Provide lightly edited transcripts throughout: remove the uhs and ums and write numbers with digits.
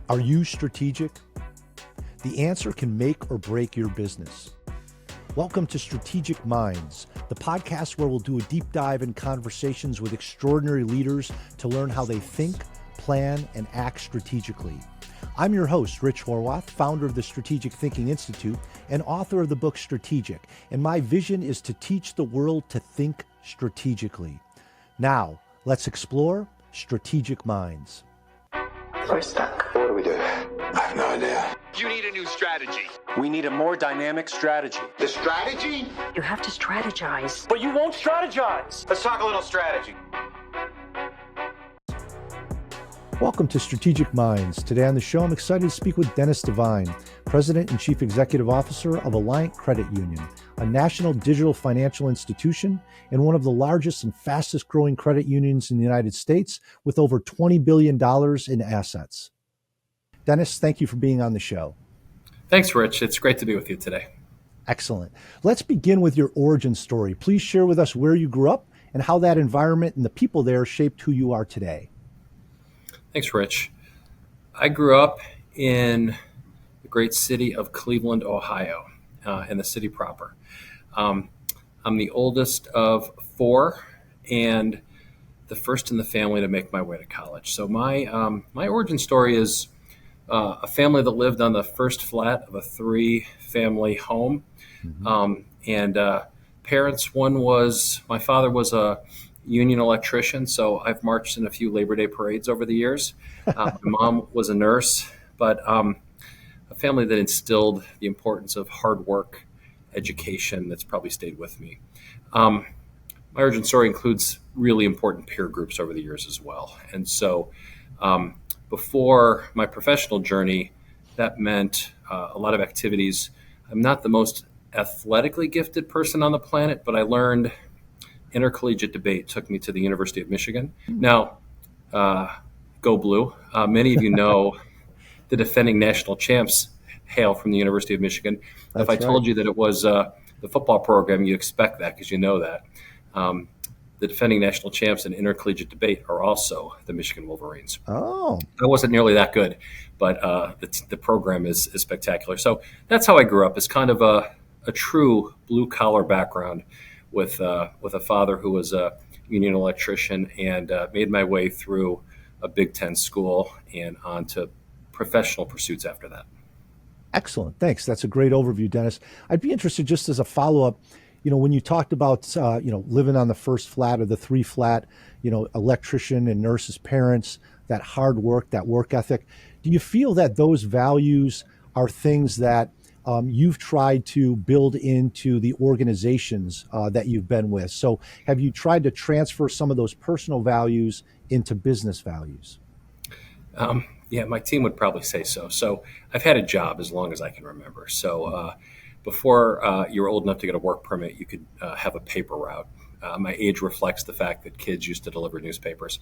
Are you strategic? The answer can make or break your business. Welcome to Strategic Minds, the podcast where we'll do a deep dive in conversations with extraordinary leaders to learn how they think, plan, and act strategically. I'm your host, Rich Horwath, founder of the Strategic Thinking Institute and author of the book Strategic, and my vision is to teach the world to think strategically. Now, let's explore Strategic Minds. We're stuck. What do we do? I have no idea. You need a new strategy. We need a more dynamic strategy. The strategy? You have to strategize. But you won't strategize. Let's talk a little strategy. Welcome to Strategic Minds. Today on the show, I'm excited to speak with Dennis Devine, President and Chief Executive Officer of Alliant Credit Union, a national digital financial institution and one of the largest and fastest growing credit unions in the United States with over $20 billion in assets. Dennis, thank you for being on the show. Thanks, Rich. It's great to be with you today. Excellent. Let's begin with your origin story. Please share with us where you grew up and how that environment and the people there shaped who you are today. Thanks, Rich. I grew up in the great city of Cleveland, Ohio, in the city proper. I'm the oldest of four and the first in the family to make my way to college. So my origin story is a family that lived on the first flat of a three-family home. Parents, my father was a union electrician, so I've marched in a few Labor Day parades over the years. My mom was a nurse, but a family that instilled the importance of hard work, education, that's probably stayed with me. My origin story includes really important peer groups over the years as well. And so before my professional journey, that meant a lot of activities. I'm not the most athletically gifted person on the planet, but I learned intercollegiate debate took me to the University of Michigan. Now, go blue. Many of you know the defending national champs hail from the University of Michigan. That's if I told you that it was the football program, you expect that because you know that. The defending national champs in intercollegiate debate are also the Michigan Wolverines. Oh. I wasn't nearly that good, but the program is spectacular. So that's how I grew up, as kind of a true blue-collar background with a father who was a union electrician, and made my way through a Big Ten school and on to professional pursuits after that. Excellent. Thanks. That's a great overview, Dennis. I'd be interested, just as a follow-up, when you talked about, living on the first flat or the three flat, electrician and nurses' parents, that hard work, that work ethic, do you feel that those values are things that you've tried to build into the organizations that you've been with? So have you tried to transfer some of those personal values into business values? Yeah, my team would probably say so. So I've had a job as long as I can remember. So before you were old enough to get a work permit, you could have a paper route. My age reflects the fact that kids used to deliver newspapers.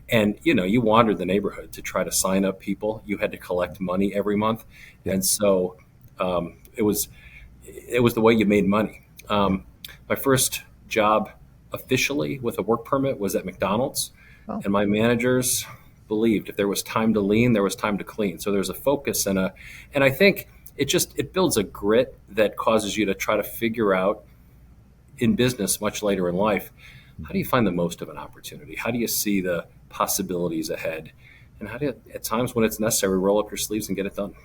And, you wandered the neighborhood to try to sign up people. You had to collect money every month. And so it was the way you made money. My first job officially with a work permit was at McDonald's. Oh. And my managers believed if there was time to lean, there was time to clean. So there's a focus and I think it builds a grit that causes you to try to figure out in business much later in life, how do you find the most of an opportunity? How do you see the possibilities ahead? And how do you, at times when it's necessary, roll up your sleeves and get it done?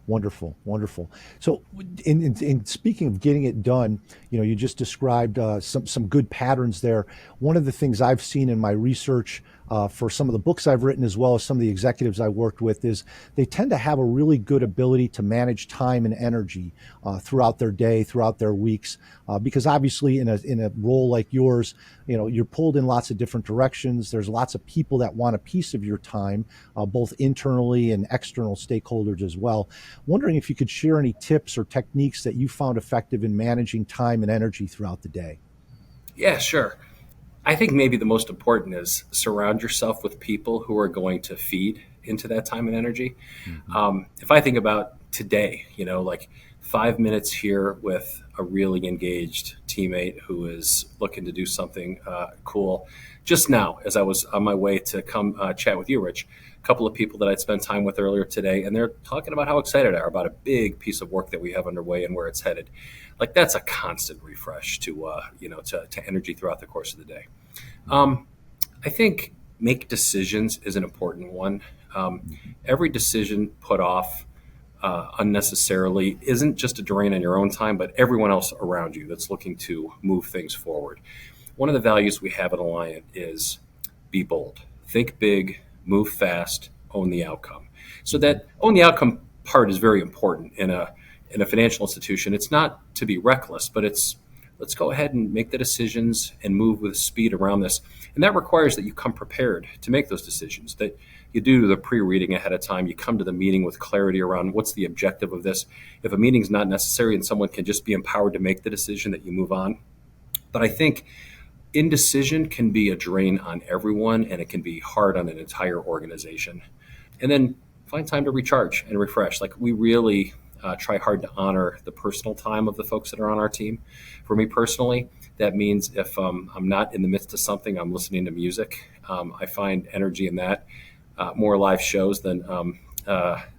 Wonderful, wonderful. So in speaking of getting it done, you just described some good patterns there. One of the things I've seen in my research for some of the books I've written, as well as some of the executives I worked with, is they tend to have a really good ability to manage time and energy throughout their day, throughout their weeks, because obviously in a role like yours, you're pulled in lots of different directions. There's lots of people that want a piece of your time, both internally and external stakeholders as well. Wondering if you could share any tips or techniques that you found effective in managing time and energy throughout the day. Yeah, sure. I think maybe the most important is surround yourself with people who are going to feed into that time and energy. Mm-hmm. If I think about today, like 5 minutes here with a really engaged teammate who is looking to do something cool. Just now, as I was on my way to come chat with you, Rich, couple of people that I'd spent time with earlier today, and they're talking about how excited they are about a big piece of work that we have underway and where it's headed. Like, that's a constant refresh to energy throughout the course of the day. I think make decisions is an important one. Every decision put off unnecessarily isn't just a drain on your own time, but everyone else around you that's looking to move things forward. One of the values we have at Alliant is be bold, think big, move fast, own the outcome. So that own the outcome part is very important in a financial institution. It's not to be reckless, but it's let's go ahead and make the decisions and move with speed around this. And that requires that you come prepared to make those decisions, that you do the pre-reading ahead of time. You come to the meeting with clarity around what's the objective of this. If a meeting's not necessary and someone can just be empowered to make the decision, that you move on. But I think indecision can be a drain on everyone, and it can be hard on an entire organization. And then find time to recharge and refresh. Like, we really try hard to honor the personal time of the folks that are on our team. For me personally, that means if I'm not in the midst of something, I'm listening to music. I find energy in that. More live shows than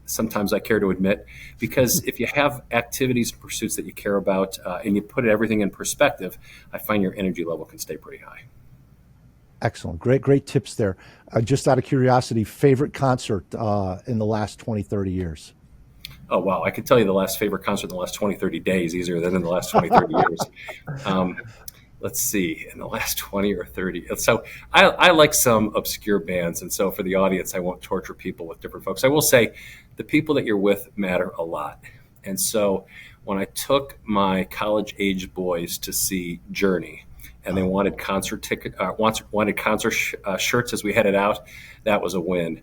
sometimes I care to admit, because if you have activities and pursuits that you care about and you put everything in perspective, I find your energy level can stay pretty high. Excellent. Great tips there. Just out of curiosity, favorite concert in the last 20, 30 years? Oh, wow. I could tell you the last favorite concert in the last 20, 30 days easier than in the last 20, 30 years. Let's see, in the last 20 or 30. So I like some obscure bands. And so for the audience, I won't torture people with different folks. I will say the people that you're with matter a lot. And so when I took my college-age boys to see Journey, and they wanted concert shirts as we headed out, that was a win.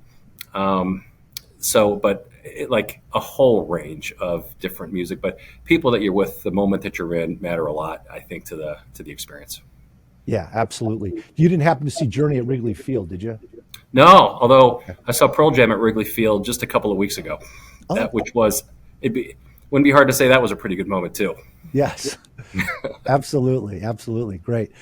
Like a whole range of different music, but people that you're with, the moment that you're in, matter a lot, I think, to the experience. Yeah, absolutely. You didn't happen to see Journey at Wrigley Field, did you? No, although I saw Pearl Jam at Wrigley Field just a couple of weeks ago. Wouldn't be hard to say that was a pretty good moment too. Yes, absolutely. Great.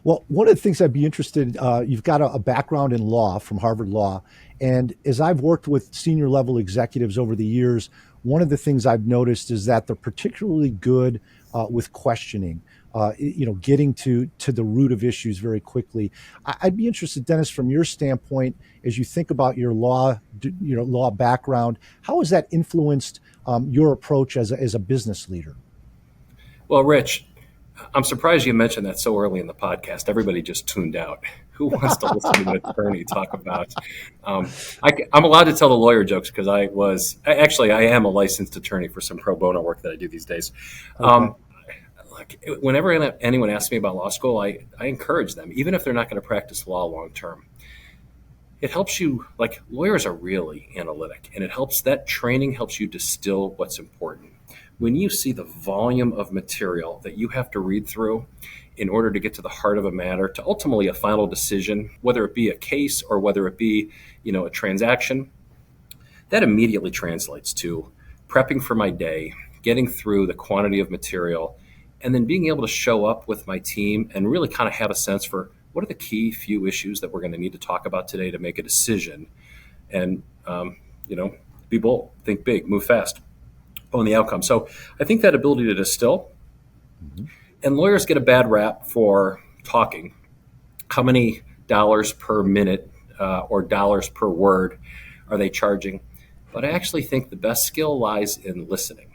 Well, one of the things I'd be interested, you've got a background in law from Harvard Law. And as I've worked with senior level executives over the years, one of the things I've noticed is that they're particularly good with questioning, getting to the root of issues very quickly. I'd be interested, Dennis, from your standpoint, as you think about your law background, how has that influenced your approach as a business leader? Well, Rich, I'm surprised you mentioned that so early in the podcast. Everybody just tuned out. Who wants to listen to an attorney talk about? I'm allowed to tell the lawyer jokes because I am a licensed attorney for some pro bono work that I do these days. Okay. Whenever anyone asks me about law school, I encourage them, even if they're not going to practice law long term. It helps you, lawyers are really analytic, and that training helps you distill what's important. When you see the volume of material that you have to read through in order to get to the heart of a matter, to ultimately a final decision, whether it be a case or whether it be, a transaction, that immediately translates to prepping for my day, getting through the quantity of material, and then being able to show up with my team and really kind of have a sense for what are the key few issues that we're going to need to talk about today to make a decision. And, be bold, think big, move fast, own the outcome. So I think that ability to distill, and lawyers get a bad rap for talking. How many dollars per minute or dollars per word are they charging? But I actually think the best skill lies in listening.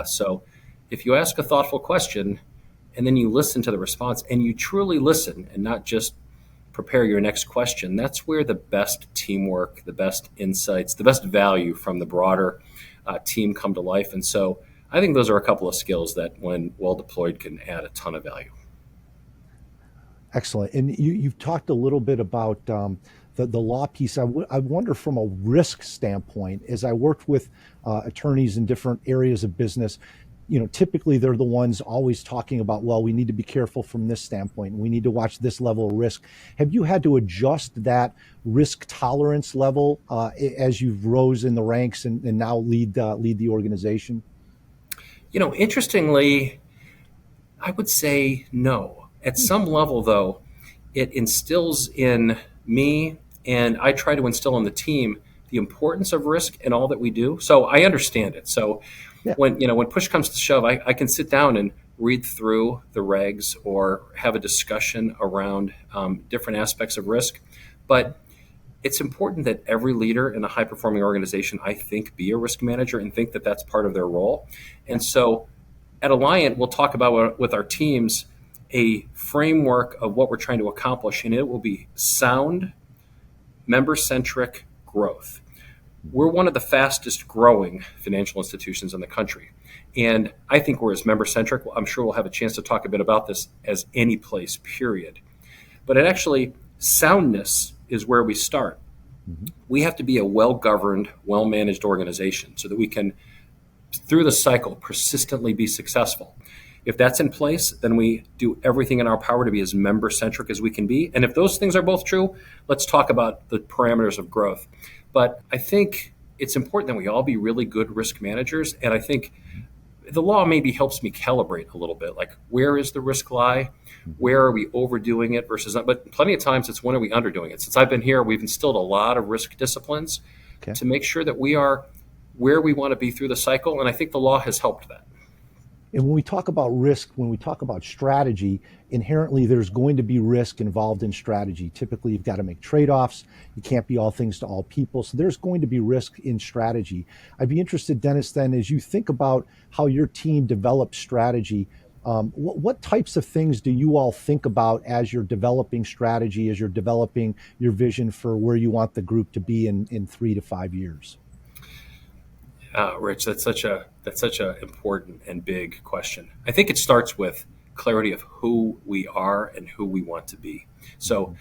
So if you ask a thoughtful question and then you listen to the response and you truly listen and not just prepare your next question, that's where the best teamwork, the best insights, the best value from the broader team come to life. And so I think those are a couple of skills that, when well deployed, can add a ton of value. Excellent. And you've talked a little bit about the law piece. I wonder, from a risk standpoint, as I worked with attorneys in different areas of business, typically they're the ones always talking about, well, we need to be careful from this standpoint. We need to watch this level of risk. Have you had to adjust that risk tolerance level as you've rose in the ranks and now lead the organization? Interestingly, I would say no. At some level, though, it instills in me and I try to instill in the team the importance of risk in all that we do. So I understand it. So Yeah. when push comes to shove, I can sit down and read through the regs or have a discussion around different aspects of risk. But it's important that every leader in a high performing organization, I think, be a risk manager and think that that's part of their role. And so at Alliant, we'll talk about with our teams a framework of what we're trying to accomplish, and it will be sound, member-centric growth. We're one of the fastest growing financial institutions in the country. And I think we're as member-centric. I'm sure we'll have a chance to talk a bit about this as any place, period. But it actually, soundness is where we start. We have to be a well-governed, well-managed organization so that we can, through the cycle, persistently be successful. If that's in place, then we do everything in our power to be as member-centric as we can be. And if those things are both true, let's talk about the parameters of growth. But I think it's important that we all be really good risk managers. And I think the law maybe helps me calibrate a little bit, like where is the risk lie? Where are we overdoing it versus not? But plenty of times it's when are we underdoing it? Since I've been here, we've instilled a lot of risk disciplines to make sure that we are where we want to be through the cycle. And I think the law has helped that. And when we talk about risk, when we talk about strategy, inherently there's going to be risk involved in strategy. Typically, you've got to make trade-offs. You can't be all things to all people. So there's going to be risk in strategy. I'd be interested, Dennis, then, as you think about how your team develops strategy, what types of things do you all think about as you're developing strategy, as you're developing your vision for where you want the group to be in 3 to 5 years? Rich, that's such a important and big question. I think it starts with clarity of who we are and who we want to be. So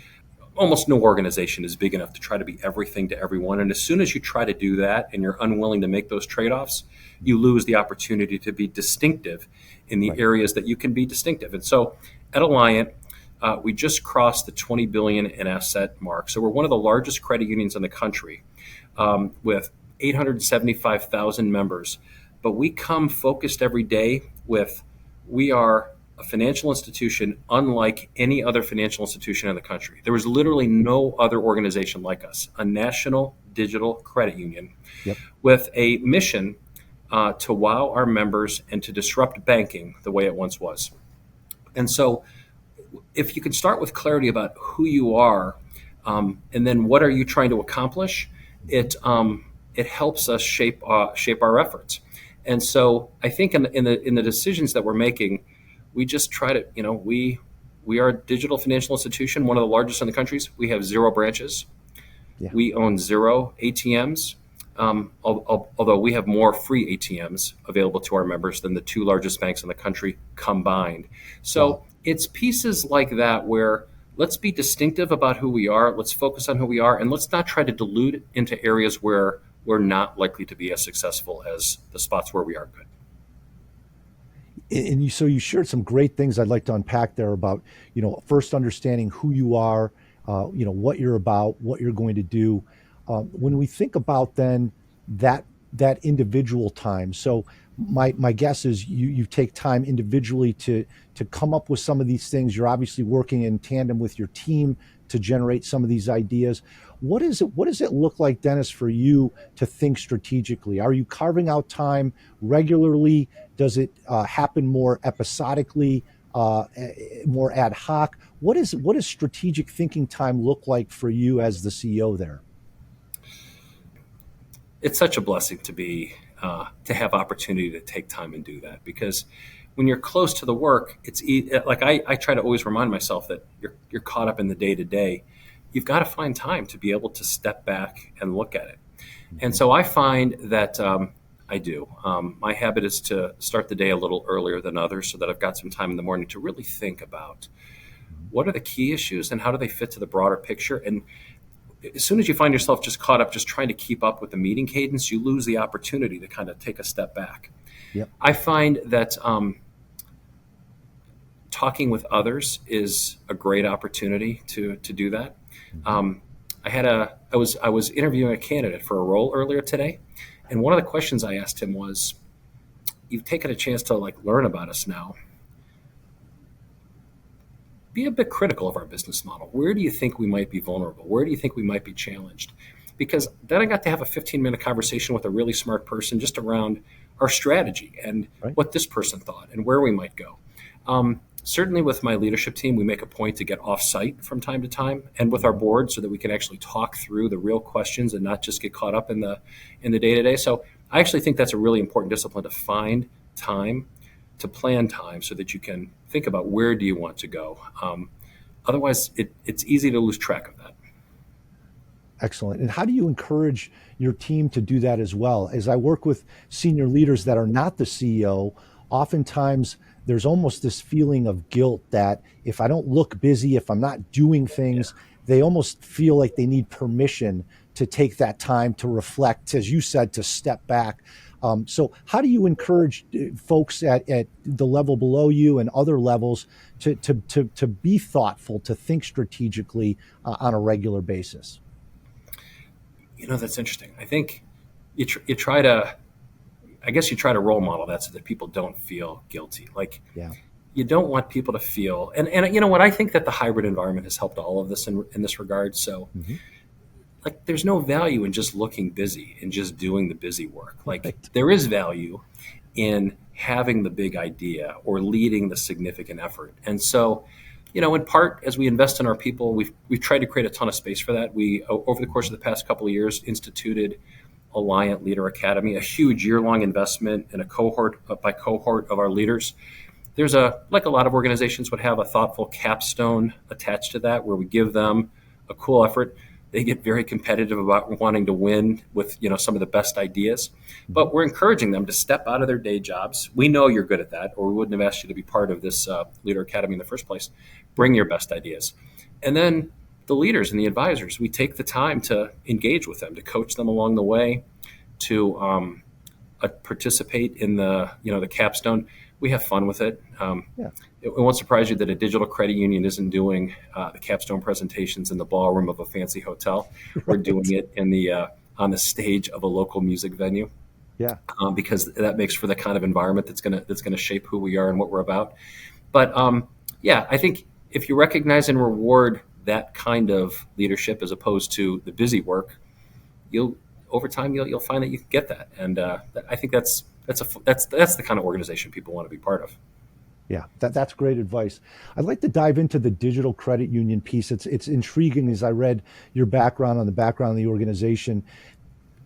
almost no organization is big enough to try to be everything to everyone. And as soon as you try to do that and you're unwilling to make those trade-offs, you lose the opportunity to be distinctive in the areas that you can be distinctive. And so at Alliant, we just crossed the 20 billion in asset mark. So we're one of the largest credit unions in the country with 875,000 members. But we come focused every day with, we are a financial institution unlike any other financial institution in the country. There was literally no other organization like us, a national digital credit union with a mission to wow our members and to disrupt banking the way it once was. And so if you can start with clarity about who you are and then what are you trying to accomplish, it helps us shape our efforts. And so I think in the decisions that we're making, we just try to, we are a digital financial institution, one of the largest in the countries. We have 0 branches. We own 0 ATMs, although we have more free ATMs available to our members than the 2 largest banks in the country combined. So it's pieces like that where let's be distinctive about who we are, let's focus on who we are, and let's not try to dilute into areas where we're not likely to be as successful as the spots where we are good. And so you shared some great things I'd like to unpack there about, first understanding who you are, what you're about, what you're going to do. When we think about then that individual time, so my guess is you take time individually to come up with some of these things. You're obviously working in tandem with your team to generate some of these ideas. What does it look like, Dennis, for you to think strategically? Are you carving out time regularly? Does it happen more episodically, more ad hoc? What does strategic thinking time look like for you as the CEO there? It's such a blessing to have opportunity to take time and do that, because when you're close to the work, it's like I try to always remind myself that you're caught up in the day to day. You've got to find time to be able to step back and look at it. And so I find that I do. My habit is to start the day a little earlier than others so that I've got some time in the morning to really think about what are the key issues and how do they fit to the broader picture. And as soon as you find yourself just caught up just trying to keep up with the meeting cadence, you lose the opportunity to kind of take a step back. I find that talking with others is a great opportunity to do that. I was interviewing a candidate for a role earlier today, and one of the questions I asked him was, "You've taken a chance to learn about us now. be a bit critical of our business model. Where do you think we might be vulnerable? Where do you think we might be challenged? Because then I got to have a 15-minute conversation with a really smart person just around our strategy and what this person thought and where we might go. Certainly with my leadership team, we make a point to get off-site from time to time and with our board so that we can actually talk through the real questions and not just get caught up in the day-to-day. So I actually think that's a really important discipline, to find time, to plan time so that you can think about where do you want to go. Otherwise, it's easy to lose track of that. Excellent. And how do you encourage your team to do that as well? As I work with senior leaders that are not the CEO, oftentimes there's almost this feeling of guilt that if I don't look busy, if I'm not doing things, they almost feel like they need permission to take that time to reflect, as you said, to step back. So how do you encourage folks at the level below you and other levels to be thoughtful, to think strategically on a regular basis? That's interesting. I think you try to role model that so that people don't feel guilty. You don't want people to feel, and you know what, I think that the hybrid environment has helped all of this in this regard. So there's no value in just looking busy and just doing the busy work. There is value in having the big idea or leading the significant effort. And so, in part, as we invest in our people, we've tried to create a ton of space for that. We, over the course of the past couple of years, instituted Alliant Leader Academy, a huge year-long investment in a cohort by cohort of our leaders. There's like a lot of organizations would have a thoughtful capstone attached to that, where we give them a cool effort. They get very competitive about wanting to win with some of the best ideas, but we're encouraging them to step out of their day jobs. We know you're good at that, or we wouldn't have asked you to be part of this Leader Academy in the first place. Bring your best ideas. And then the leaders and the advisors, we take the time to engage with them, to coach them along the way, to participate in the capstone. We have fun with it. It won't surprise you that a digital credit union isn't doing the capstone presentations in the ballroom of a fancy hotel. We're doing it in on the stage of a local music venue. Because that makes for the kind of environment that's gonna shape who we are and what we're about. But I think if you recognize and reward that kind of leadership as opposed to the busy work, over time you'll find that you can get that. And I think that's the kind of organization people want to be part of. Yeah, that's great advice. I'd like to dive into the digital credit union piece. It's intriguing as I read your background on the background of the organization,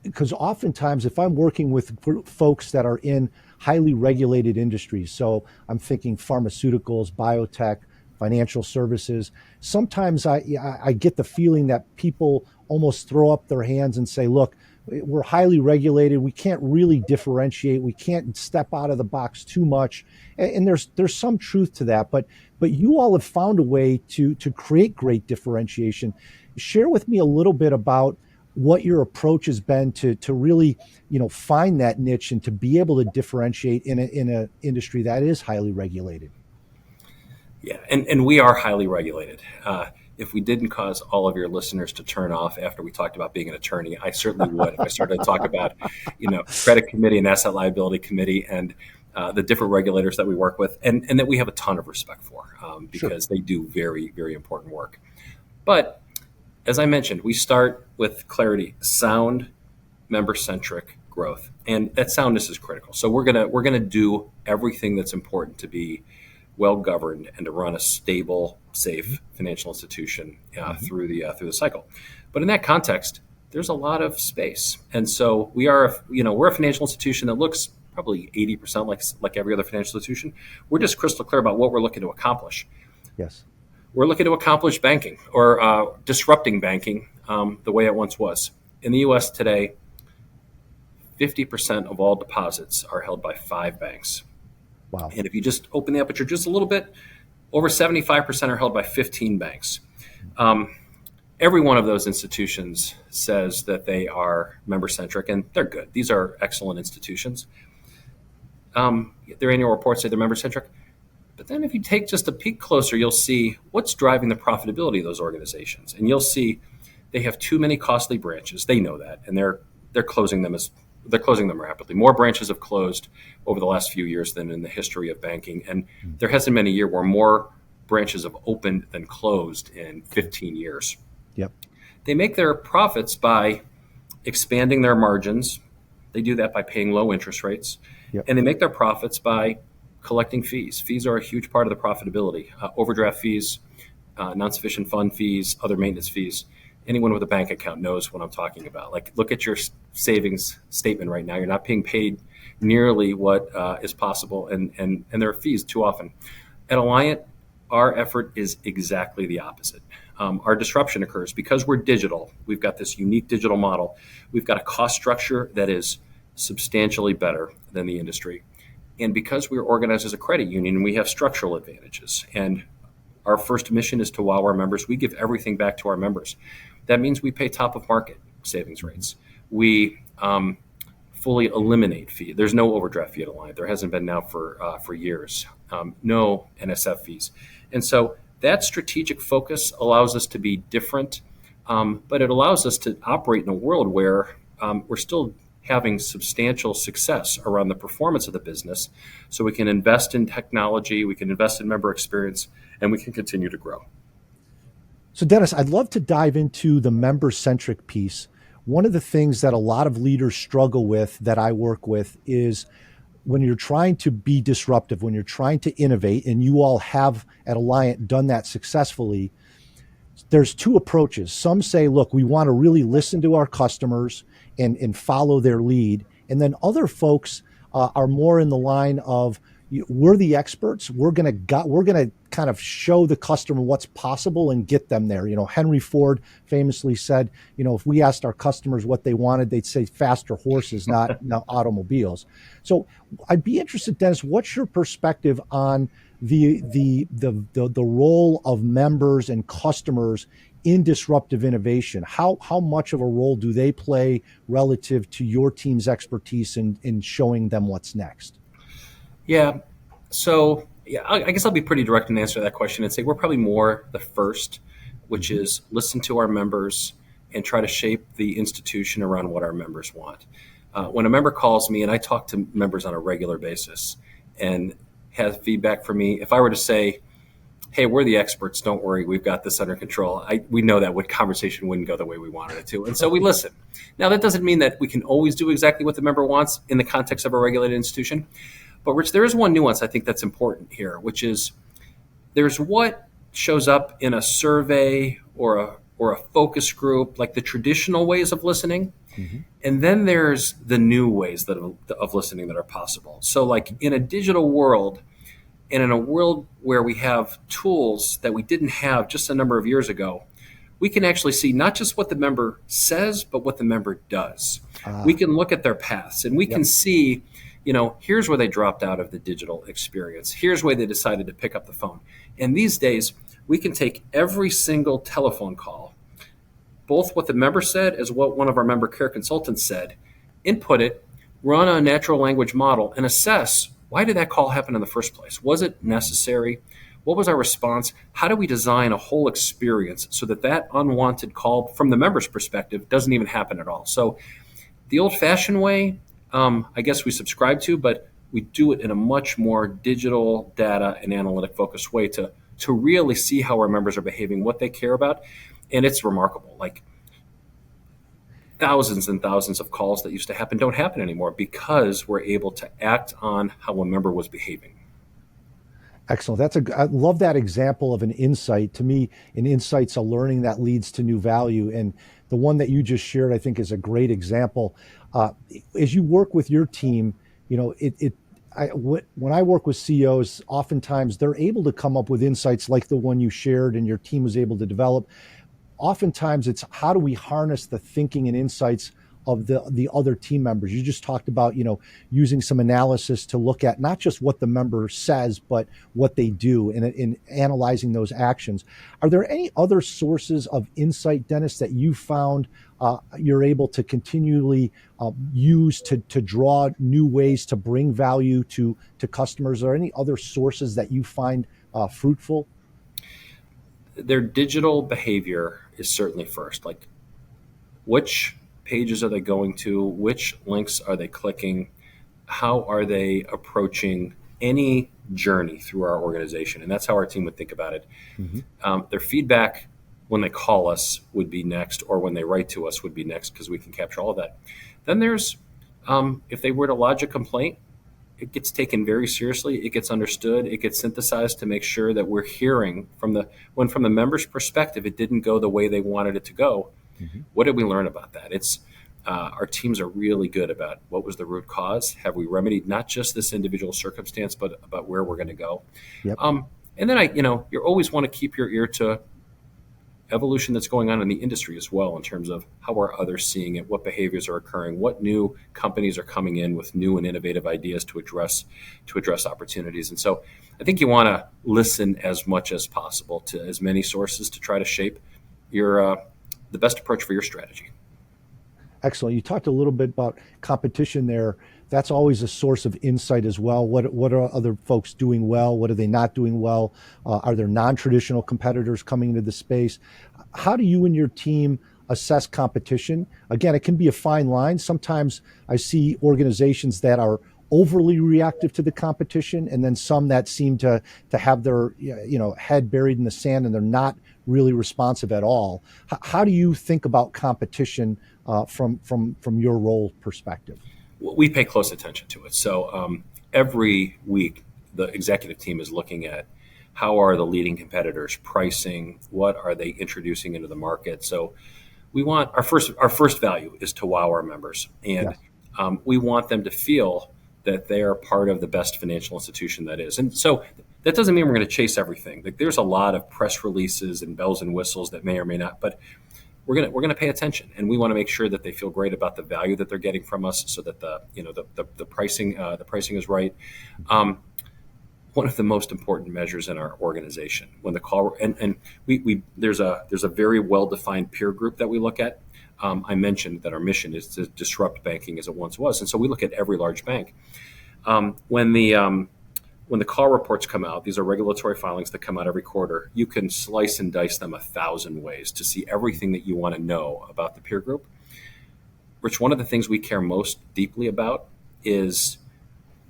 because oftentimes if I'm working with folks that are in highly regulated industries, so I'm thinking pharmaceuticals, biotech, financial services, sometimes I get the feeling that people almost throw up their hands and say, look, we're highly regulated. We can't really differentiate. We can't step out of the box too much. And there's some truth to that. But you all have found a way to create great differentiation. Share with me a little bit about what your approach has been to really find that niche and to be able to differentiate in an industry that is highly regulated. Yeah, and we are highly regulated. If we didn't cause all of your listeners to turn off after we talked about being an attorney, I certainly would if I started to talk about, credit committee and asset liability committee and the different regulators that we work with, and that we have a ton of respect for because they do very, very important work. But as I mentioned, we start with clarity, sound, member-centric growth, and that soundness is critical. So we're gonna do everything that's important to be well-governed and to run a stable, safe financial institution through the cycle. But in that context, there's a lot of space. And so we're a financial institution that looks probably 80% like every other financial institution. We're just crystal clear about what we're looking to accomplish. Yes. We're looking to accomplish banking or disrupting banking the way it once was. In the U.S. today, 50% of all deposits are held by 5 banks. Wow. And if you just open the aperture just a little bit, over 75% are held by 15 banks. Every one of those institutions says that they are member-centric, and they're good. These are excellent institutions. Their annual reports say they're member-centric. But then if you take just a peek closer, you'll see what's driving the profitability of those organizations. And you'll see they have too many costly branches. They know that, and they're closing them rapidly. More branches have closed over the last few years than in the history of banking. And there hasn't been a year where more branches have opened than closed in 15 years. Yep. They make their profits by expanding their margins. They do that by paying low interest rates. Yep. And they make their profits by collecting fees. Fees are a huge part of the profitability. Overdraft fees, non-sufficient fund fees, other maintenance fees. Anyone with a bank account knows what I'm talking about. Like, look at your savings statement right now. You're not being paid nearly what is possible, and there are fees too often. At Alliant, our effort is exactly the opposite. Our disruption occurs because we're digital. We've got this unique digital model. We've got a cost structure that is substantially better than the industry. And because we're organized as a credit union, we have structural advantages. And our first mission is to wow our members. We give everything back to our members. That means we pay top of market savings rates. We fully eliminate fee. There's no overdraft fee at Alliant. There hasn't been now for years. No NSF fees. And so that strategic focus allows us to be different, but it allows us to operate in a world where we're still having substantial success around the performance of the business. So we can invest in technology, we can invest in member experience, and we can continue to grow. So Dennis, I'd love to dive into the member-centric piece. One of the things that a lot of leaders struggle with that I work with is when you're trying to be disruptive, when you're trying to innovate, and you all have at Alliant done that successfully, there's two approaches. Some say, look, we want to really listen to our customers and follow their lead. And then other folks are more in the line of, we're the experts. We're going to kind of show the customer what's possible and get them there. Henry Ford famously said, if we asked our customers what they wanted, they'd say faster horses, not automobiles. So I'd be interested, Dennis, what's your perspective on the role of members and customers in disruptive innovation? How much of a role do they play relative to your team's expertise in showing them what's next? Yeah. So I guess I'll be pretty direct in answer to that question and say we're probably more the first, which is listen to our members and try to shape the institution around what our members want. When a member calls me, and I talk to members on a regular basis and has feedback for me, if I were to say, hey, we're the experts, don't worry, we've got this under control, we know that conversation wouldn't go the way we wanted it to. And so we listen. Now, that doesn't mean that we can always do exactly what the member wants in the context of a regulated institution. But Rich, there is one nuance I think that's important here, which is there's what shows up in a survey or a focus group, like the traditional ways of listening. Mm-hmm. And then there's the new ways of listening that are possible. So like in a digital world, and in a world where we have tools that we didn't have just a number of years ago, we can actually see not just what the member says, but what the member does. We can look at their paths and we can see, here's where they dropped out of the digital experience. Here's where they decided to pick up the phone. And these days, we can take every single telephone call, both what the member said as what one of our member care consultants said, input it, run a natural language model, and assess, why did that call happen in the first place? Was it necessary? What was our response? How do we design a whole experience so that unwanted call from the member's perspective doesn't even happen at all? So the old-fashioned way, I guess we subscribe to, but we do it in a much more digital data and analytic focused way to really see how our members are behaving, what they care about. And it's remarkable. Like thousands and thousands of calls that used to happen don't happen anymore because we're able to act on how a member was behaving. Excellent. I love that example of an insight. To me, an insight's a learning that leads to new value. And the one that you just shared, I think, is a great example. As you work with your team, when I work with CEOs, oftentimes they're able to come up with insights like the one you shared and your team was able to develop. Oftentimes it's how do we harness the thinking and insights of the other team members. You just talked about, using some analysis to look at not just what the member says, but what they do in analyzing those actions. Are there any other sources of insight, Dennis, that you found you're able to continually use to draw new ways to bring value to customers? Are there any other sources that you find fruitful? Their digital behavior is certainly first. Like, which pages are they going to? Which links are they clicking? How are they approaching any journey through our organization, and that's how our team would think about it. Their feedback when they call us would be next, or when they write to us would be next, because we can capture all of that. Then there's, if they were to lodge a complaint, it gets taken very seriously. It gets understood. It gets synthesized to make sure that we're hearing from the member's perspective, it didn't go the way they wanted it to go. What did we learn about that? It's our teams are really good about what was the root cause. Have we remedied not just this individual circumstance, but about where we're going to go? Yep. And then you always want to keep your ear to evolution that's going on in the industry as well, in terms of how are others seeing it, what behaviors are occurring, what new companies are coming in with new and innovative ideas to address opportunities. And so I think you want to listen as much as possible to as many sources to try to shape your the best approach for your strategy. Excellent. You talked a little bit about competition there. That's always a source of insight as well. What are other folks doing well? What are they not doing well? Are there non-traditional competitors coming into the space? How do you and your team assess competition? Again, it can be a fine line. Sometimes I see organizations that are overly reactive to the competition, and then some that seem to have their head buried in the sand and they're not really responsive at all. How do you think about competition from your role perspective? We pay close attention to it. So every week, the executive team is looking at how are the leading competitors pricing, what are they introducing into the market. So we want our first value is to wow our members, and we want them to feel that they are part of the best financial institution that is. And so that doesn't mean we're going to chase everything. Like, there's a lot of press releases and bells and whistles that may or may not, but we're going to pay attention, and we want to make sure that they feel great about the value that they're getting from us, so that the pricing is right. One of the most important measures in our organization, when the call and there's a very well defined peer group that we look at. I mentioned that our mission is to disrupt banking as it once was, and so we look at every large bank. When the call reports come out, these are regulatory filings that come out every quarter. You can slice and dice them 1,000 ways to see everything that you want to know about the peer group. Rich, one of the things we care most deeply about is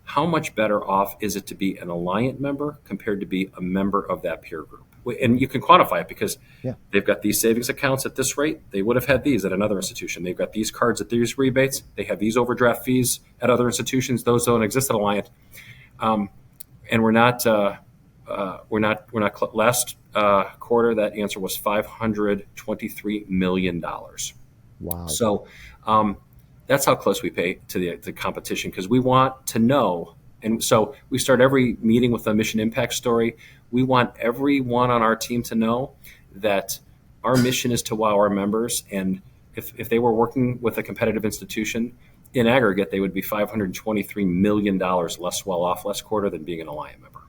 how much better off is it to be an Alliant member compared to be a member of that peer group. And you can quantify it because they've got these savings accounts at this rate. They would have had these at another institution. They've got these cards at these rebates. They have these overdraft fees at other institutions. Those don't exist at Alliant. And we're not. Last quarter, that answer was $523 million. Wow. So that's how close we pay to the competition, because we want to know. And so we start every meeting with a mission impact story. We want everyone on our team to know that our mission is to wow our members. And if they were working with a competitive institution, in aggregate, they would be $523 million less well off last quarter than being an Alliant member.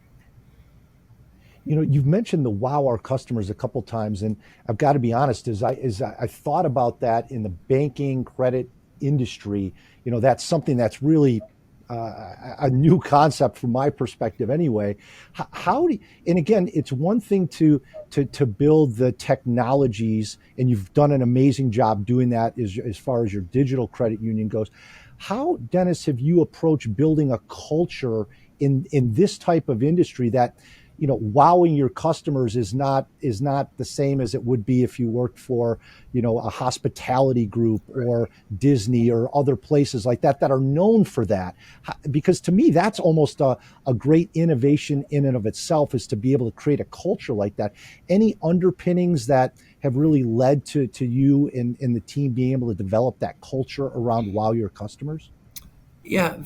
You've mentioned the wow our customers a couple times, and I've got to be honest, as I thought about that in the banking credit industry, that's something that's really a new concept from my perspective anyway. And again, it's one thing to build the technologies, and you've done an amazing job doing that as far as your digital credit union goes. How, Dennis, have you approached building a culture in this type of industry that, wowing your customers is not the same as it would be if you worked for, a hospitality group or Disney or other places like that are known for that? Because to me, that's almost a great innovation in and of itself, is to be able to create a culture like that. Any underpinnings that have really led to you and the team being able to develop that culture around wow your customers? Yeah,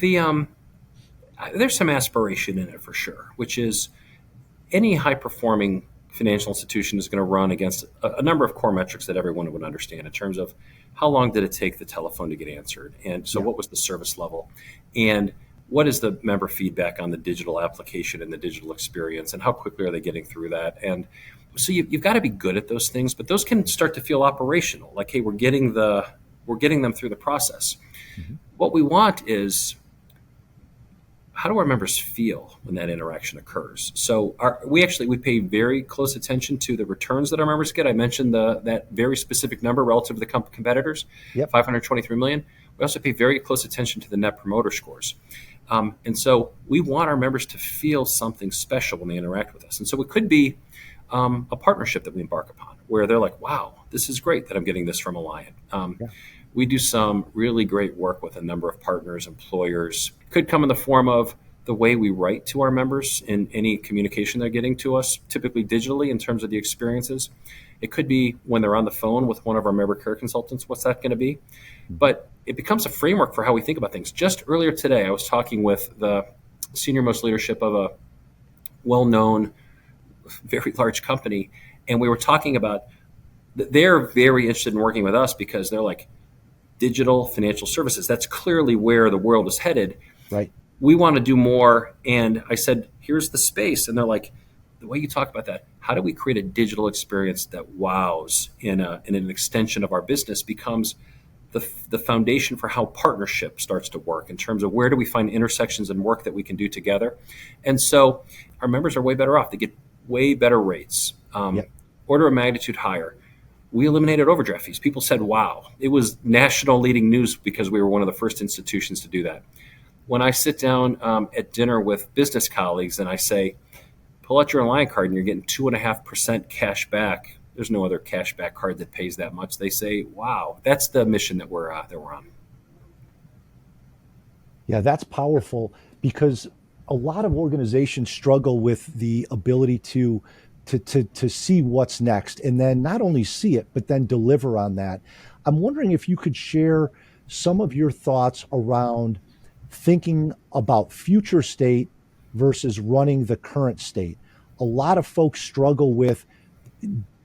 there's some aspiration in it for sure, which is any high-performing financial institution is going to run against a number of core metrics that everyone would understand, in terms of how long did it take the telephone to get answered, and so what was the service level, and what is the member feedback on the digital application and the digital experience, and how quickly are they getting through that. And so you've got to be good at those things, but those can start to feel operational, like, hey, we're getting them through the process. Mm-hmm. What we want is, how do our members feel when that interaction occurs? So we pay very close attention to the returns that our members get. I mentioned that very specific number relative to the competitors, 523 million. We also pay very close attention to the net promoter scores. And so we want our members to feel something special when they interact with us. And so it could be a partnership that we embark upon where they're like, wow, this is great that I'm getting this from Alliant. We do some really great work with a number of partners, employers. It could come in the form of the way we write to our members in any communication they're getting to us, typically digitally in terms of the experiences. It could be when they're on the phone with one of our member care consultants. What's that going to be? But it becomes a framework for how we think about things. Just earlier today, I was talking with the senior most leadership of a well-known, very large company, and we were talking about they're very interested in working with us because they're like, digital financial services, that's clearly where the world is headed. Right. We want to do more. And I said, here's the space. And they're like, the way you talk about that, how do we create a digital experience that wows in an extension of our business becomes the foundation for how partnership starts to work in terms of where do we find intersections and work that we can do together. And so our members are way better off. They get way better rates, order of magnitude higher. We eliminated overdraft fees. People said, wow. It was national leading news because we were one of the first institutions to do that. When I sit down at dinner with business colleagues and I say, pull out your Alliant card and you're getting 2.5% cash back. There's no other cash back card that pays that much. They say, wow, that's the mission that we're on. Yeah, that's powerful because a lot of organizations struggle with the ability to see what's next and then not only see it, but then deliver on that. I'm wondering if you could share some of your thoughts around thinking about future state versus running the current state. A lot of folks struggle with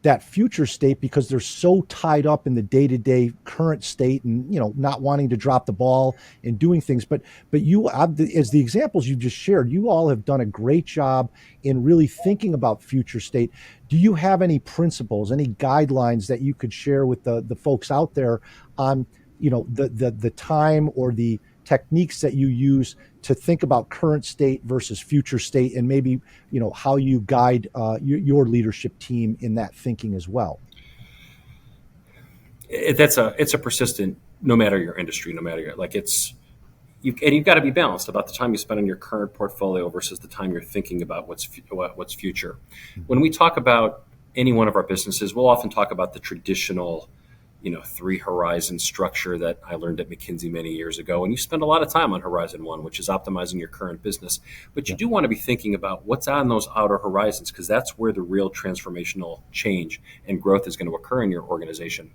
that future state because they're so tied up in the day-to-day current state and not wanting to drop the ball and doing things. But you, as the examples you just shared, you all have done a great job in really thinking about future state. Do you have any principles, any guidelines that you could share with the folks out there on the time or the techniques that you use to think about current state versus future state, and maybe how you guide your leadership team in that thinking as well? It's a persistent, no matter your industry, no matter you've got to be balanced about the time you spend on your current portfolio versus the time you're thinking about what's future. When we talk about any one of our businesses, we'll often talk about the traditional 3 horizon structure that I learned at McKinsey many years ago. And you spend a lot of time on horizon 1, which is optimizing your current business. But you do want to be thinking about what's on those outer horizons, because that's where the real transformational change and growth is going to occur in your organization.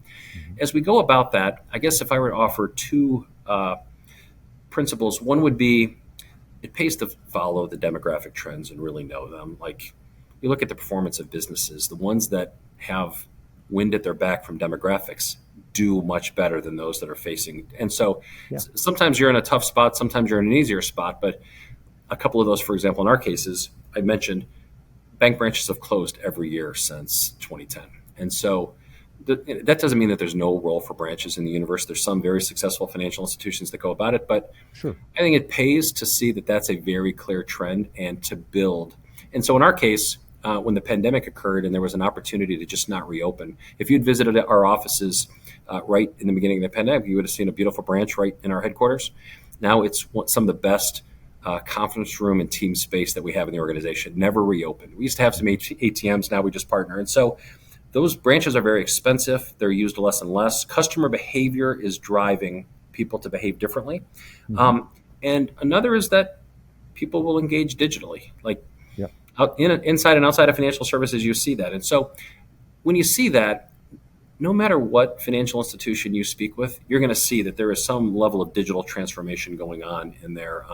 As we go about that, I guess if I were to offer 2 principles, one would be it pays to follow the demographic trends and really know them. Like you look at the performance of businesses, the ones that have wind at their back from demographics do much better than those that are facing. And so sometimes you're in a tough spot, sometimes you're in an easier spot, but a couple of those, for example, in our cases, I mentioned bank branches have closed every year since 2010. And so that doesn't mean that there's no role for branches in the universe. There's some very successful financial institutions that go about it, but sure, I think it pays to see that that's a very clear trend and to build. And so in our case, when the pandemic occurred and there was an opportunity to just not reopen, if you'd visited our offices right in the beginning of the pandemic, you would have seen a beautiful branch right in our headquarters. Now it's some of the best conference room and team space that we have in the organization. Never reopened. We used to have some ATMs. Now we just partner. And so those branches are very expensive. They're used less and less. Customer behavior is driving people to behave differently. And another is that people will engage digitally. Like inside and outside of financial services, you see that. And so when you see that, no matter what financial institution you speak with, you're going to see that there is some level of digital transformation going on in their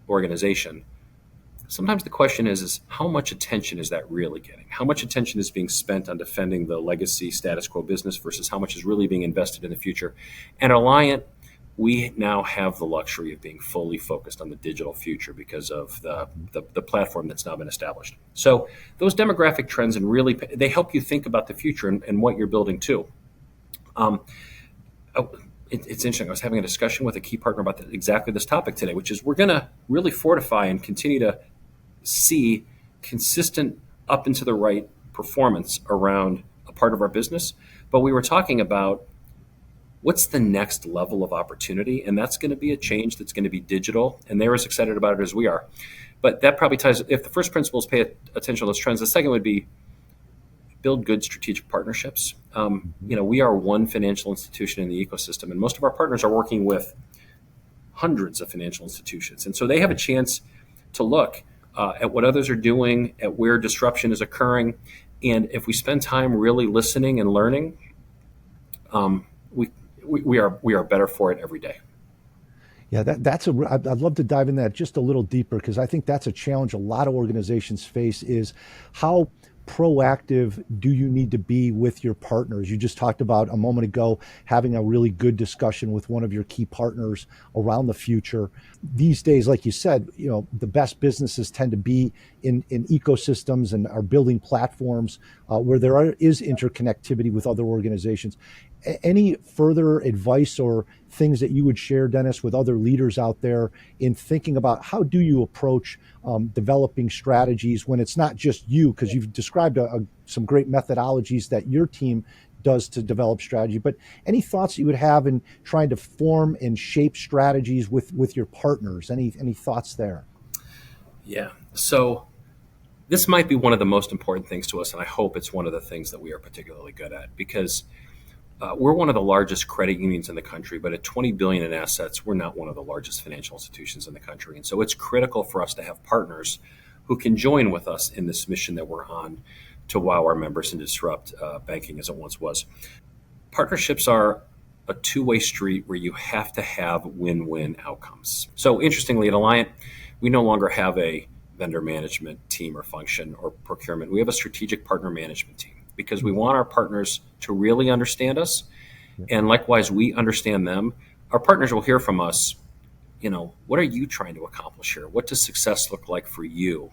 organization. Sometimes the question is how much attention is that really getting? How much attention is being spent on defending the legacy status quo business versus how much is really being invested in the future? And Alliant, we now have the luxury of being fully focused on the digital future because of the platform that's now been established. So those demographic trends and really they help you think about the future and what you're building too. It's interesting. I was having a discussion with a key partner about exactly this topic today, which is we're going to really fortify and continue to see consistent up and to the right performance around a part of our business. But we were talking about what's the next level of opportunity? And that's going to be a change that's going to be digital, and they're as excited about it as we are. But that probably ties, if the first principle is pay attention to those trends, the second would be build good strategic partnerships. We are one financial institution in the ecosystem, and most of our partners are working with hundreds of financial institutions. And so they have a chance to look at what others are doing, at where disruption is occurring. And if we spend time really listening and learning, we are better for it every day. Yeah, I'd love to dive in that just a little deeper, because I think that's a challenge a lot of organizations face, is how proactive do you need to be with your partners? You just talked about a moment ago having a really good discussion with one of your key partners around the future. These days, like you said, the best businesses tend to be in ecosystems and are building platforms where there is interconnectivity with other organizations. Any further advice or things that you would share, Dennis, with other leaders out there in thinking about how do you approach developing strategies when it's not just you, because you've described some great methodologies that your team does to develop strategy, but any thoughts that you would have in trying to form and shape strategies with your partners? Any thoughts there? Yeah. So this might be one of the most important things to us, and I hope it's one of the things that we are particularly good at, because we're one of the largest credit unions in the country, but at $20 billion in assets, we're not one of the largest financial institutions in the country. And so it's critical for us to have partners who can join with us in this mission that we're on to wow our members and disrupt banking as it once was. Partnerships are a two-way street where you have to have win-win outcomes. So interestingly, at Alliant, we no longer have a vendor management team or function or procurement. We have a strategic partner management team, because we want our partners to really understand us. And likewise, we understand them. Our partners will hear from us, what are you trying to accomplish here? What does success look like for you?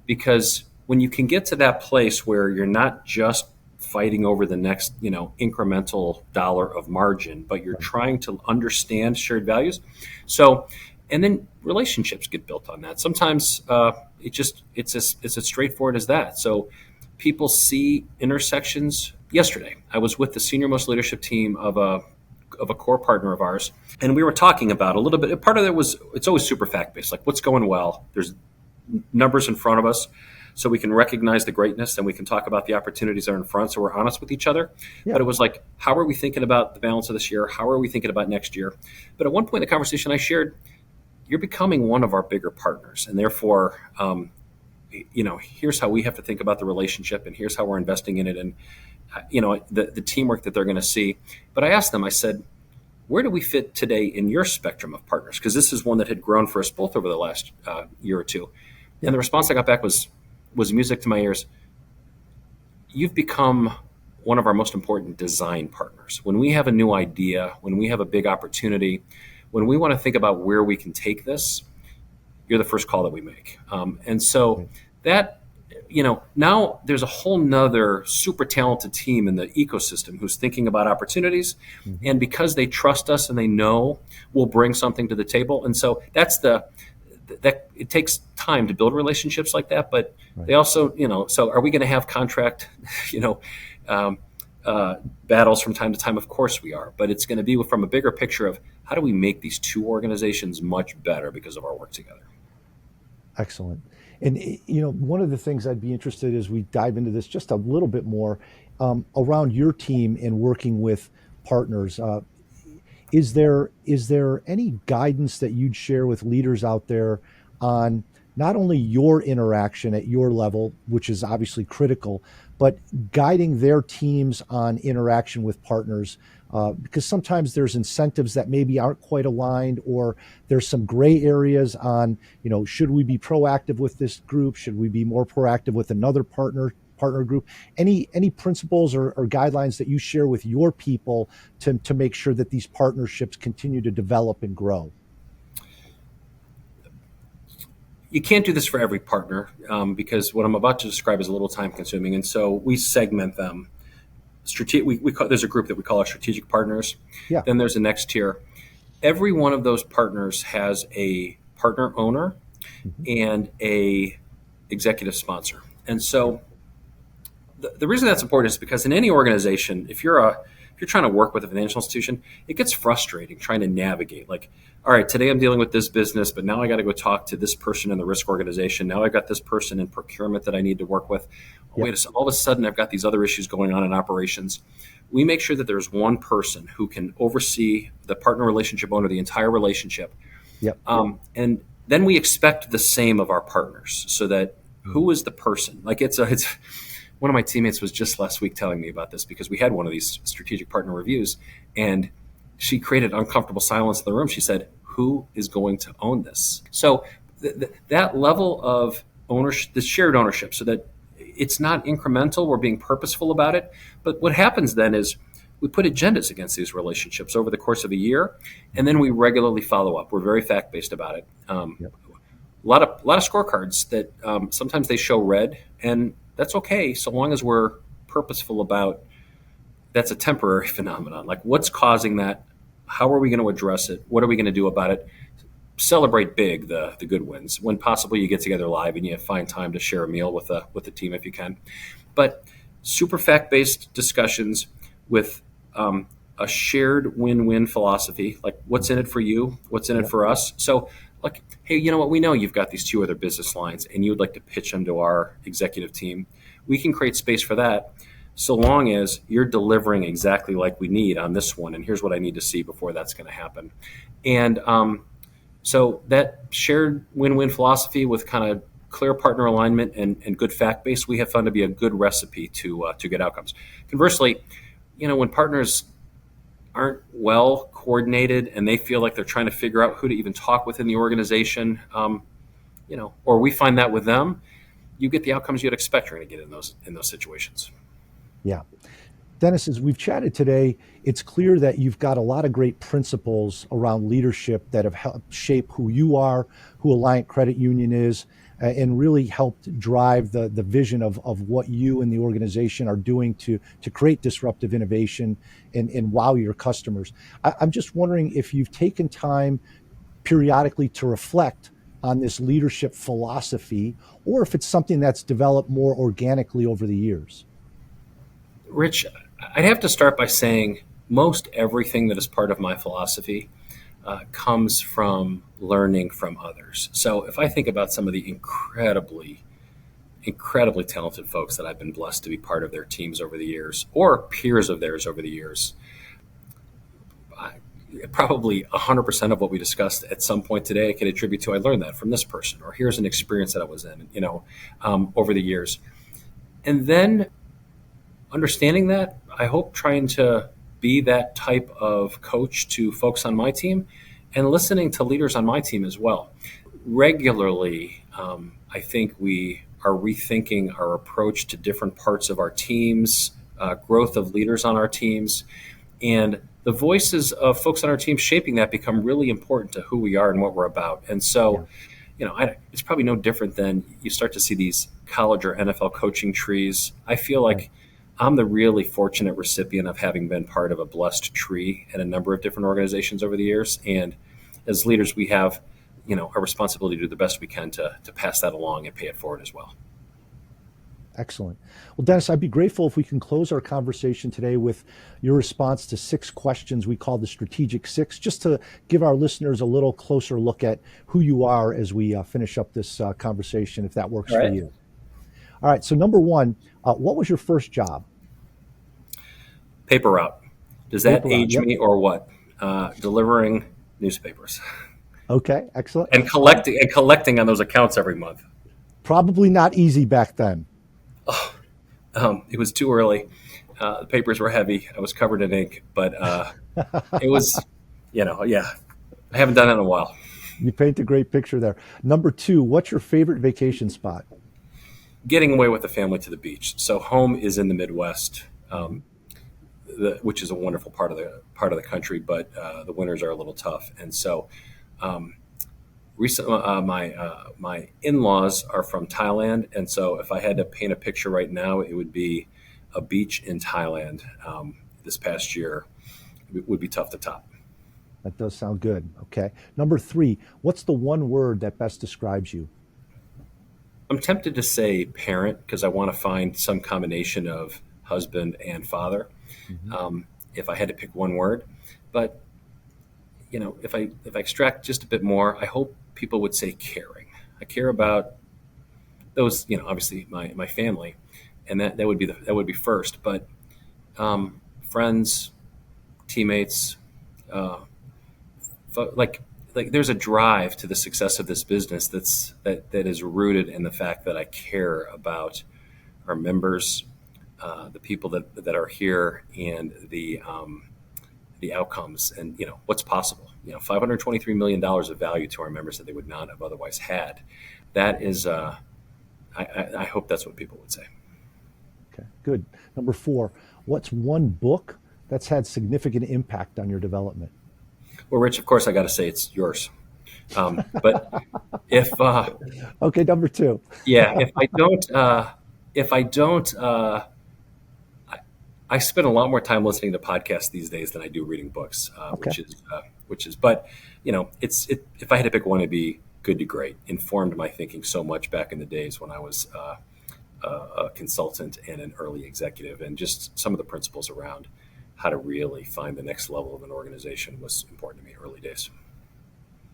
Because when you can get to that place where you're not just fighting over the next, incremental dollar of margin, but you're trying to understand shared values. So, and then relationships get built on that. Sometimes it's as straightforward as that. So people see intersections. Yesterday, I was with the senior most leadership team of a core partner of ours, and we were talking about a little bit. Part of it was, it's always super fact-based, like what's going well. There's numbers in front of us, so we can recognize the greatness, and we can talk about the opportunities that are in front, so we're honest with each other. Yeah. But it was like, how are we thinking about the balance of this year? How are we thinking about next year? But at one point in the conversation, I shared, you're becoming one of our bigger partners, and therefore, here's how we have to think about the relationship, and here's how we're investing in it, and the teamwork that they're going to see. But I asked them, I said, where do we fit today in your spectrum of partners? Because this is one that had grown for us both over the last year or two. And the response I got back was music to my ears. You've become one of our most important design partners. When we have a new idea, when we have a big opportunity, when we want to think about where we can take this, you're the first call that we make. And so that, now there's a whole nother super talented team in the ecosystem who's thinking about opportunities. Mm-hmm. And because they trust us and they know we'll bring something to the table. And so that it takes time to build relationships like that. But they also, so are we going to have contract, battles from time to time? Of course we are. But it's going to be from a bigger picture of how do we make these two organizations much better because of our work together. Excellent. And, one of the things I'd be interested as we dive into this just a little bit more around your team and working with partners. Is there any guidance that you'd share with leaders out there on not only your interaction at your level, which is obviously critical, but guiding their teams on interaction with partners? Because sometimes there's incentives that maybe aren't quite aligned, or there's some gray areas on, should we be proactive with this group? Should we be more proactive with another partner group? Any principles or guidelines that you share with your people to make sure that these partnerships continue to develop and grow? You can't do this for every partner because what I'm about to describe is a little time consuming. And so we segment them. There's a group that we call our strategic partners. Yeah. Then there's a next tier. Every one of those partners has a partner owner and a executive sponsor. And so the reason that's important is because in any organization, if you're you're trying to work with a financial institution, it gets frustrating trying to navigate. Like, all right, today I'm dealing with this business, but now I got to go talk to this person in the risk organization. Now I've got this person in procurement that I need to work with. Yep. Wait, all of a sudden I've got these other issues going on in operations. We make sure that there's one person who can oversee the partner relationship owner, the entire relationship. Yep. And then we expect the same of our partners, so that who is the person? Like it's one of my teammates was just last week telling me about this, because we had one of these strategic partner reviews, and she created uncomfortable silence in the room. She said, who is going to own this? So that level of ownership, the shared ownership, so that it's not incremental, we're being purposeful about it. But what happens then is we put agendas against these relationships over the course of a year, and then we regularly follow up. We're very fact-based about it. Yep. A lot of scorecards that sometimes they show red, and that's okay so long as we're purposeful about that's a temporary phenomenon. Like, what's causing that? How are we going to address it? What are we going to do about it? Celebrate big the good wins. When possible, you get together live and you find time to share a meal with the team if you can. But super fact-based discussions with a shared win-win philosophy, like what's in it for you, what's in it for us. So, like, hey, you know what? We know you've got these 2 other business lines and you would like to pitch them to our executive team. We can create space for that, so long as you're delivering exactly like we need on this one. And here's what I need to see before that's going to happen. And so that shared win-win philosophy with kind of clear partner alignment and good fact base, we have found to be a good recipe to get outcomes. Conversely, when partners aren't well coordinated and they feel like they're trying to figure out who to even talk with in the organization, or we find that with them, you get the outcomes you'd expect you're going to get in those situations. Yeah. Dennis, as we've chatted today, it's clear that you've got a lot of great principles around leadership that have helped shape who you are, who Alliant Credit Union is, and really helped drive the vision of what you and the organization are doing to create disruptive innovation and wow your customers. I'm just wondering if you've taken time periodically to reflect on this leadership philosophy, or if it's something that's developed more organically over the years. Rich, I'd have to start by saying most everything that is part of my philosophy comes from learning from others. So if I think about some of the incredibly talented folks that I've been blessed to be part of their teams over the years, or peers of theirs over the years, probably 100% of what we discussed at some point today I could attribute to I learned that from this person, or here's an experience that I was in, over the years. And then understanding that, I hope trying to be that type of coach to folks on my team and listening to leaders on my team as well. Regularly, I think we are rethinking our approach to different parts of our teams, growth of leaders on our teams, and the voices of folks on our team shaping that become really important to who we are and what we're about. And so, it's probably no different than you start to see these college or NFL coaching trees. I feel like I'm the really fortunate recipient of having been part of a blessed tree at a number of different organizations over the years. And as leaders, we have, a responsibility to do the best we can to pass that along and pay it forward as well. Excellent. Well, Dennis, I'd be grateful if we can close our conversation today with your response to 6 questions we call the Strategic 6, just to give our listeners a little closer look at who you are as we finish up this conversation, if that works for you. All right. So number 1, what was your first job? Paper route. Does that Paper route, age yep. me or what? Delivering newspapers. Okay, excellent. And collecting on those accounts every month. Probably not easy back then. It was too early. The papers were heavy. I was covered in ink, but it was, I haven't done it in a while. You paint a great picture there. Number 2, what's your favorite vacation spot? Getting away with the family to the beach. So home is in the Midwest, which is a wonderful part of the country, but the winters are a little tough. And so recently, my in-laws are from Thailand, and so if I had to paint a picture right now, it would be a beach in Thailand. This past year, it would be tough to top. That does sound good. Okay. Number 3, what's the one word that best describes you? I'm tempted to say parent because I want to find some combination of husband and father. Mm-hmm. if I had to pick one word. But if I extract just a bit more, I hope people would say caring. I care about those, obviously my family, and that would be first. But friends, teammates, uh, like there's a drive to the success of this business that is rooted in the fact that I care about our members, the people that are here, and the outcomes, and what's possible. $523 million of value to our members that they would not have otherwise had. That is, I hope that's what people would say. Okay, good. Number 4, what's one book that's had significant impact on your development? Well, Rich, of course, I got to say it's yours. But if Okay, number 2. yeah, if I don't, I spend a lot more time listening to podcasts these days than I do reading books, Okay. which is. But if I had to pick one, it'd be Good to Great. Informed my thinking so much back in the days when I was a consultant and an early executive, and just some of the principles around how to really find the next level of an organization was important to me early days.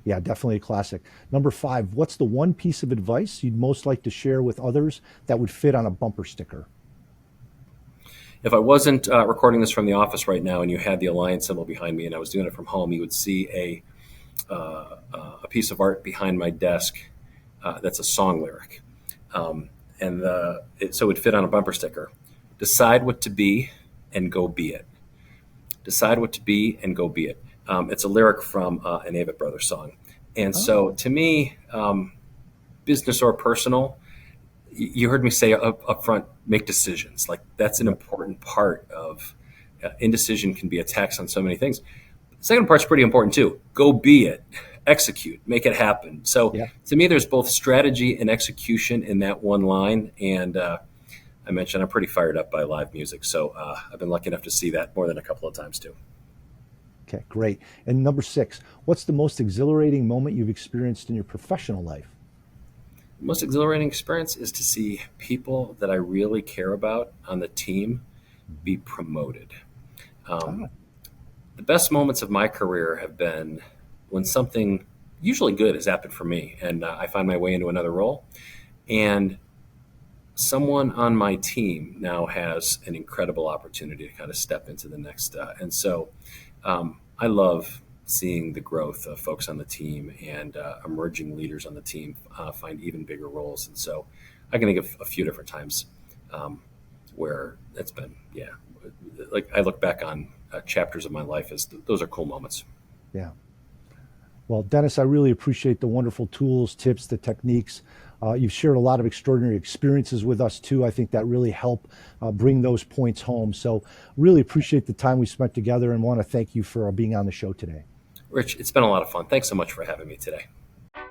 Yeah, definitely a classic. Number 5, what's the one piece of advice you'd most like to share with others that would fit on a bumper sticker? If I wasn't recording this from the office right now, and you had the Alliant symbol behind me, and I was doing it from home, you would see a piece of art behind my desk that's a song lyric, so it would fit on a bumper sticker. Decide what to be and go be it. Decide what to be and go be it. It's a lyric from an Avett Brothers song. And so to me, business or personal, you heard me say up front, make decisions. Like, that's an important part of indecision can be a tax on so many things. The second part's pretty important too. Go be it, execute, make it happen. So to me, there's both strategy and execution in that one line. And I mentioned I'm pretty fired up by live music. So I've been lucky enough to see that more than a couple of times too. Okay, great. And number 6, what's the most exhilarating moment you've experienced in your professional life? The most exhilarating experience is to see people that I really care about on the team be promoted. The best moments of my career have been when something usually good has happened for me, and I find my way into another role, and someone on my team now has an incredible opportunity to kind of step into the next. And so I love seeing the growth of folks on the team, and emerging leaders on the team find even bigger roles. And so I can think of a few different times where it's been, like I look back on chapters of my life as those are cool moments. Yeah. Well, Dennis, I really appreciate the wonderful tools, tips, the techniques. You've shared a lot of extraordinary experiences with us too. I think that really help bring those points home. So really appreciate the time we spent together, and want to thank you for being on the show today. Rich, it's been a lot of fun. Thanks so much for having me today.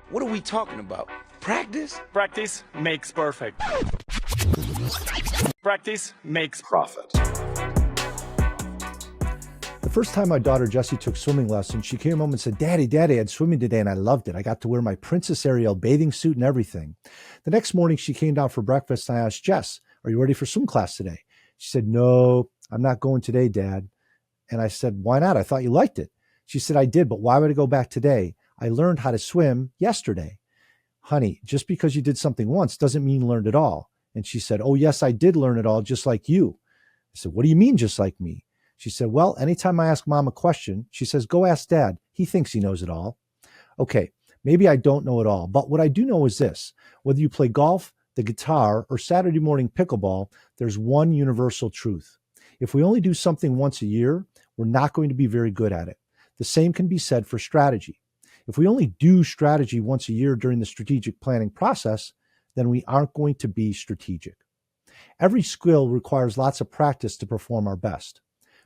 What are we talking about? Practice? Practice makes perfect. Practice makes Profit. The first time my daughter Jessie took swimming lessons, she came home and said, Daddy, I had swimming today and I loved it. I got to wear my Princess Ariel bathing suit and everything. The next morning she came down for breakfast and I asked, Jess, are you ready for swim class today? She said, no, I'm not going today, Dad. And I said, why not? I thought you liked it. She said, I did, but why would I go back today? I learned how to swim yesterday. Honey, just because you did something once doesn't mean you learned it all. And she said, oh, yes, I did learn it all just like you. I said, what do you mean just like me? She said, well, anytime I ask Mom a question, she says, go ask Dad. He thinks he knows it all. Okay, maybe I don't know it all, but what I do know is this. Whether you play golf, the guitar, or Saturday morning pickleball, there's one universal truth. If we only do something once a year, we're not going to be very good at it. The same can be said for strategy. If we only do strategy once a year during the strategic planning process, then we aren't going to be strategic. Every skill requires lots of practice to perform our best.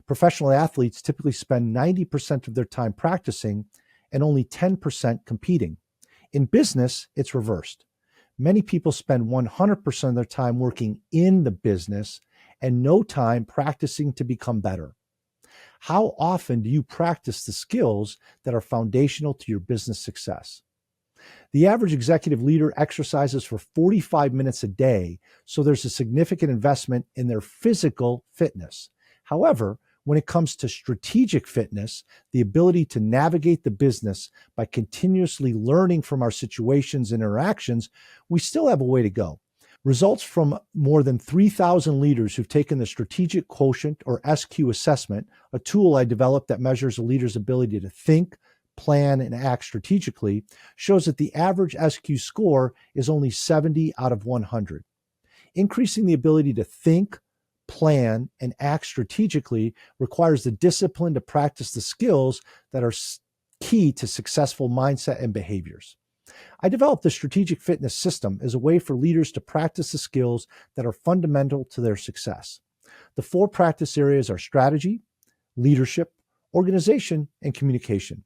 Professional athletes typically spend 90% of their time practicing and only 10% competing. In business, it's reversed. Many people spend 100% of their time working in the business and no time practicing to become better. How often do you practice the skills that are foundational to your business success? The average executive leader exercises for 45 minutes a day, so there's a significant investment in their physical fitness. However, When it comes to strategic fitness, the ability to navigate the business by continuously learning from our situations and interactions, we still have a way to go. Results from more than 3,000 leaders who've taken the Strategic Quotient or SQ assessment, a tool I developed that measures a leader's ability to think, plan, and act strategically, shows that the average SQ score is only 70 out of 100. Increasing the ability to think, plan, and act strategically requires the discipline to practice the skills that are key to successful mindset and behaviors. I developed the Strategic Fitness System as a way for leaders to practice the skills that are fundamental to their success. The 4 practice areas are strategy, leadership, organization, and communication.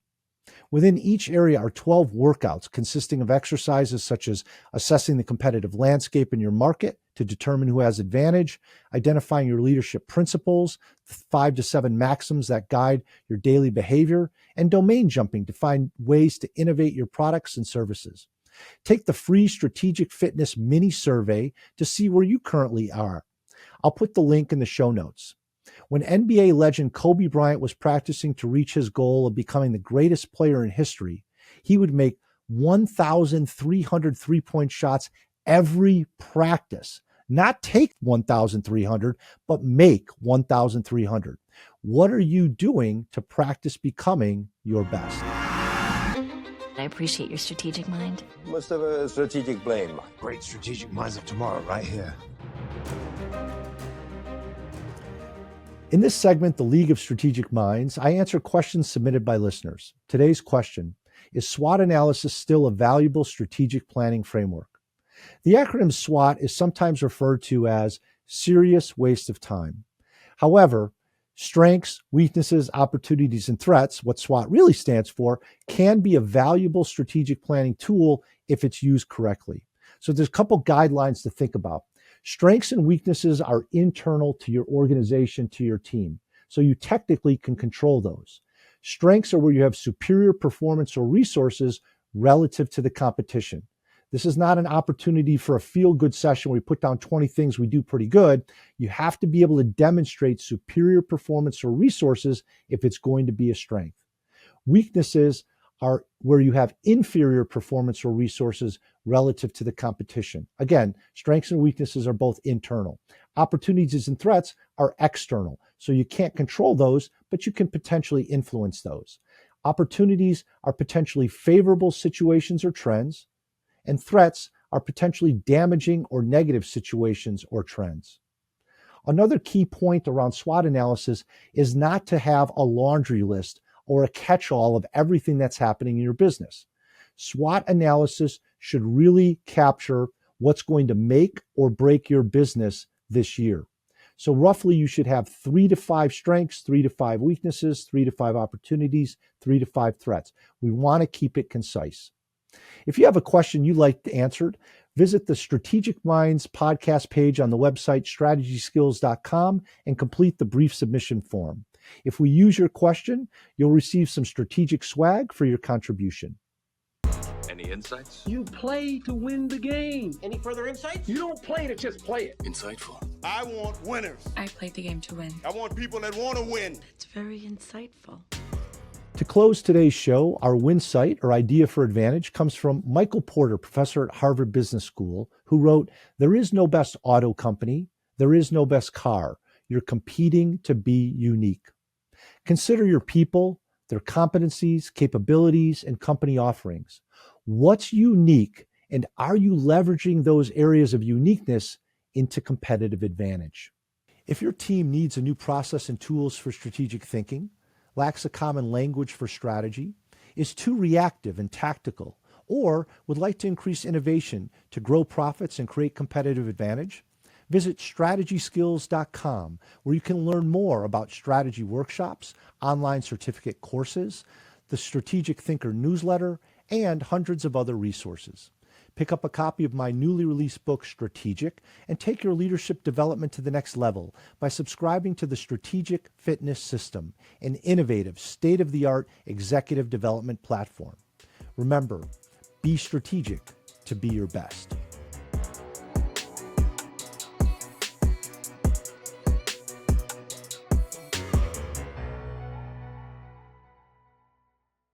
Within each area are 12 workouts consisting of exercises such as assessing the competitive landscape in your market to determine who has advantage, identifying your leadership principles, 5 to 7 maxims that guide your daily behavior, and domain jumping to find ways to innovate your products and services. Take the free Strategic Fitness mini survey to see where you currently are. I'll put the link in the show notes. When NBA legend Kobe Bryant was practicing to reach his goal of becoming the greatest player in history, he would make 1,300 three-point shots every practice. Not take 1,300, but make 1,300. What are you doing to practice becoming your best? I appreciate your strategic mind. Must have a strategic brain. Great strategic minds of tomorrow right here. In this segment, The League of Strategic Minds, I answer questions submitted by listeners. Today's question: is SWOT analysis still a valuable strategic planning framework? The acronym SWOT is sometimes referred to as serious waste of time. However, strengths, weaknesses, opportunities, and threats, what SWOT really stands for, can be a valuable strategic planning tool if it's used correctly. So there's a couple guidelines to think about. Strengths and weaknesses are internal to your organization, to your team. So you technically can control those. Strengths are where you have superior performance or resources relative to the competition. This is not an opportunity for a feel-good session where we put down 20 things we do pretty good. You have to be able to demonstrate superior performance or resources if it's going to be a strength. Weaknesses are where you have inferior performance or resources relative to the competition. Again, strengths and weaknesses are both internal. Opportunities and threats are external. So you can't control those, but you can potentially influence those. Opportunities are potentially favorable situations or trends, and threats are potentially damaging or negative situations or trends. Another key point around SWOT analysis is not to have a laundry list or a catch-all of everything that's happening in your business. SWOT analysis should really capture what's going to make or break your business this year. So roughly you should have 3 to 5 strengths, 3 to 5 weaknesses, 3 to 5 opportunities, 3 to 5 threats. We want to keep it concise. If you have a question you'd like answered, visit the Strategic Minds podcast page on the website strategyskills.com and complete the brief submission form. If we use your question, you'll receive some strategic swag for your contribution. Any insights? You play to win the game. Any further insights? You don't play to just play it. Insightful. I want winners. I played the game to win. I want people that want to win. It's very insightful. To close today's show, our Winsight, or idea for advantage, comes from Michael Porter, professor at Harvard Business School, who wrote, "There is no best auto company. There is no best car. You're competing to be unique." Consider your people, their competencies, capabilities, and company offerings. What's unique, and are you leveraging those areas of uniqueness into competitive advantage? If your team needs a new process and tools for strategic thinking, lacks a common language for strategy, is too reactive and tactical, or would like to increase innovation to grow profits and create competitive advantage, visit strategyskills.com, where you can learn more about strategy workshops, online certificate courses, the Strategic Thinker newsletter, and hundreds of other resources. Pick up a copy of my newly released book, Strategic, and take your leadership development to the next level by subscribing to the Strategic Fitness System, an innovative, state-of-the-art executive development platform. Remember, be strategic to be your best.